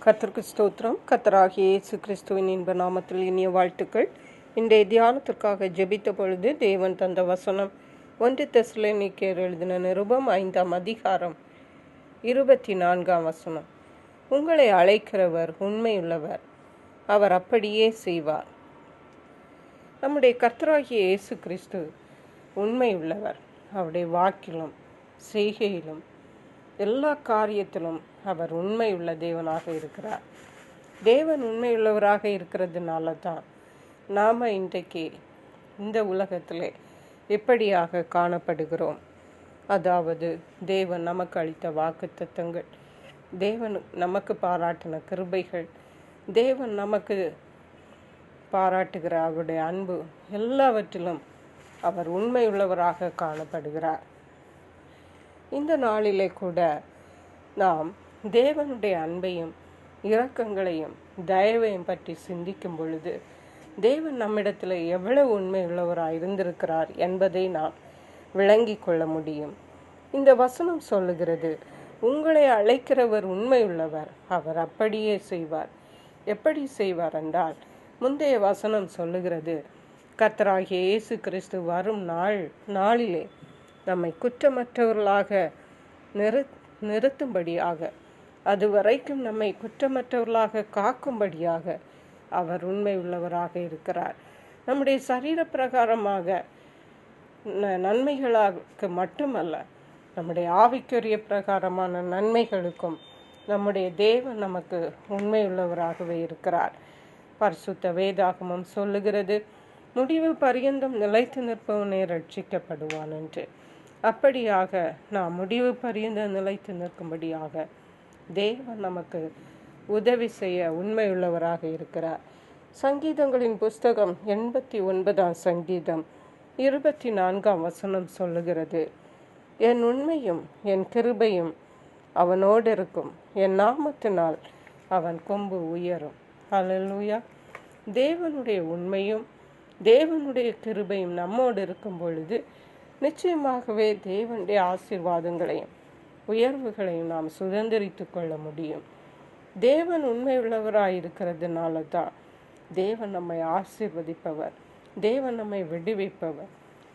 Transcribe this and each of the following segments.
கர்த்தருக்கு ஸ்தோத்திரம். கர்த்தராகிய இயேசு கிறிஸ்துவின் இன்ப நாமத்தில் இனிய வாழ்த்துக்கள். இன்றைய தியானத்திற்காக ஜெபித்த பொழுது தேவன் தந்த வசனம் 1 தெசலோனிக்கேயர் எழுதின நிருபம் 5ஆம் அதிகாரம் 24ஆம் வசனம். உங்களை அழைக்கிறவர் உண்மையுள்ளவர், அவர் அப்படியே செய்வார். நம்முடைய கர்த்தராகிய இயேசு கிறிஸ்து உண்மையுள்ளவர். அவருடைய வாக்கிலும் செய்கையிலும் எல்லா காரியத்திலும் அவர் உண்மையுள்ள தேவனாக இருக்கிறார். தேவன் உண்மையுள்ளவராக இருக்கிறதுனால தான் நாம் இன்றைக்கு இந்த உலகத்திலே எப்படியாக காணப்படுகிறோம். அதாவது தேவன் நமக்கு அளித்த வாக்குத்தத்தங்கள், தேவன் நமக்கு பாராட்டின கிருபைகள், தேவன் நமக்கு பாராட்டுகிற அவருடைய அன்பு, எல்லாவற்றிலும் அவர் உண்மையுள்ளவராக காணப்படுகிறார். இந்த நாளிலே கூட நாம் தேவனுடைய அன்பையும் இரக்கங்களையும் தயவையும் பற்றி சிந்திக்கும் பொழுது தேவன் நம்மிடத்தில் எவ்வளவு உண்மையுள்ளவராக இருந்திருக்கிறார் என்பதை நாம் விளங்கி கொள்ள முடியும். இந்த வசனம் சொல்லுகிறது, உங்களை அழைக்கிறவர் உண்மையுள்ளவர், அவர் அப்படியே செய்வார். எப்படி செய்வார் என்றால், முந்தைய வசனம் சொல்லுகிறது, கர்த்தராகிய இயேசு கிறிஸ்து வரும் நாளிலே நம்மை குற்றமற்றவர்களாக நிறுத்தும்படியாக, அதுவரைக்கும் நம்மை குற்றமற்றவர்களாக காக்கும்படியாக அவர் உண்மை உள்ளவராக இருக்கிறார். நம்முடைய சரீர பிரகாரமாக நன்மைகளாக மட்டுமல்ல, நம்முடைய ஆவிக்குரிய பிரகாரமான நன்மைகளுக்கும் நம்முடைய தேவன் நமக்கு உண்மையுள்ளவராகவே இருக்கிறார். பரிசுத்த வேதாகமம் சொல்லுகிறது, முடிவு பரியந்தம் நிலைத்து நிற்பவனே ரட்சிக்கப்படுவான் என்று. அப்படியாக நாம் முடிவு பரியந்தம் நிலைத்து நிற்கும்படியாக தேவன் நமக்கு உதவி செய்ய உண்மையுள்ளவராக இருக்கிறார். சங்கீதங்களின் புஸ்தகம் 89ஆம் சங்கீதம் 24ஆம் வசனம் சொல்லுகிறது, என் உண்மையும் என் கிருபையும் அவனோடு இருக்கும், என் நாமத்தினால் அவன் கொம்பு உயரும். ஹல்லேலூயா. தேவனுடைய உண்மையும் தேவனுடைய கிருபையும் நம்மோடு இருக்கும் பொழுது நிச்சயமாகவே தேவனுடைய ஆசீர்வாதங்களையும் உயர்வுகளையும் நாம் சுதந்திரித்து கொள்ள முடியும். தேவன் உண்மையுள்ளவராக இருக்கிறதுனால தான் தேவன் நம்மை ஆசீர்வதிப்பவர், தேவன் நம்மை விடுவிப்பவர்.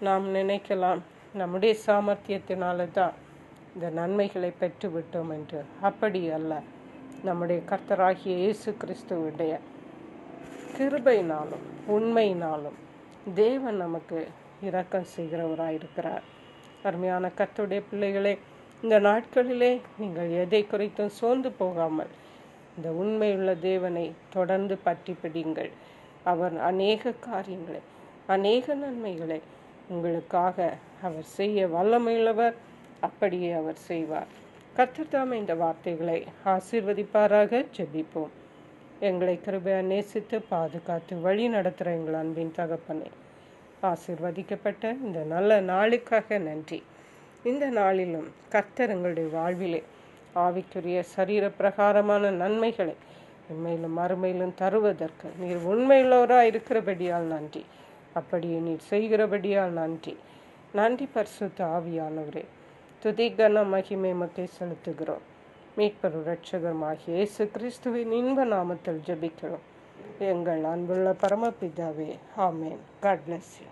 நாம் நினைக்கலாம், நம்முடைய சாமர்த்தியத்தினால தான் இந்த நன்மைகளை பெற்றுவிட்டோம் என்று. அப்படி அல்ல. நம்முடைய கர்த்தராகிய இயேசு கிறிஸ்துவுடைய கிருபையினாலும் உண்மையினாலும் தேவன் நமக்கு இரக்கம் செய்கிறவராயிருக்கிறார். அருமையான கர்த்தருடைய பிள்ளைகளே, இந்த நாட்களிலே நீங்கள் எதை குறித்தும் சோர்ந்து போகாமல் இந்த உண்மையுள்ள தேவனை தொடர்ந்து பற்றி பிடிங்கள். அவர் அநேக காரியங்களை, அநேக நன்மைகளை உங்களுக்காக அவர் செய்ய வல்லமையுள்ளவர். அப்படியே அவர் செய்வார். கர்த்தர் தாமே இந்த வார்த்தைகளை ஆசீர்வதிப்பாராக. ஜெபிப்போம். எங்களை கிருபையா நேசித்து பாதுகாத்து வழி நடத்துகிற எங்கள் அன்பின் தகப்பனே, ஆசீர்வதிக்கப்பட்ட இந்த நல்ல நாளுக்காக நன்றி. இந்த நாளிலும் கர்த்தர் எங்களுடைய வாழ்விலே ஆவிக்குரிய சரீர பிரகாரமான நன்மைகளை உண்மையிலும் மறுமையிலும் தருவதற்கு நீர் உண்மையுள்ளவராக இருக்கிறபடியால் நன்றி. அப்படியே நீர் செய்கிறபடியால் நன்றி. நன்றி பரிசுத்த ஆவியானவரே. துதி கன மகிமை மக்கை செலுத்துகிறோம். மீட்பரும் இரட்சகருமாகிய இயேசு கிறிஸ்துவின் இன்ப நாமத்தில் ஜெபிக்கிறோம் எங்கள் அன்புள்ள பரமபிதாவே. ஆமேன். God bless you.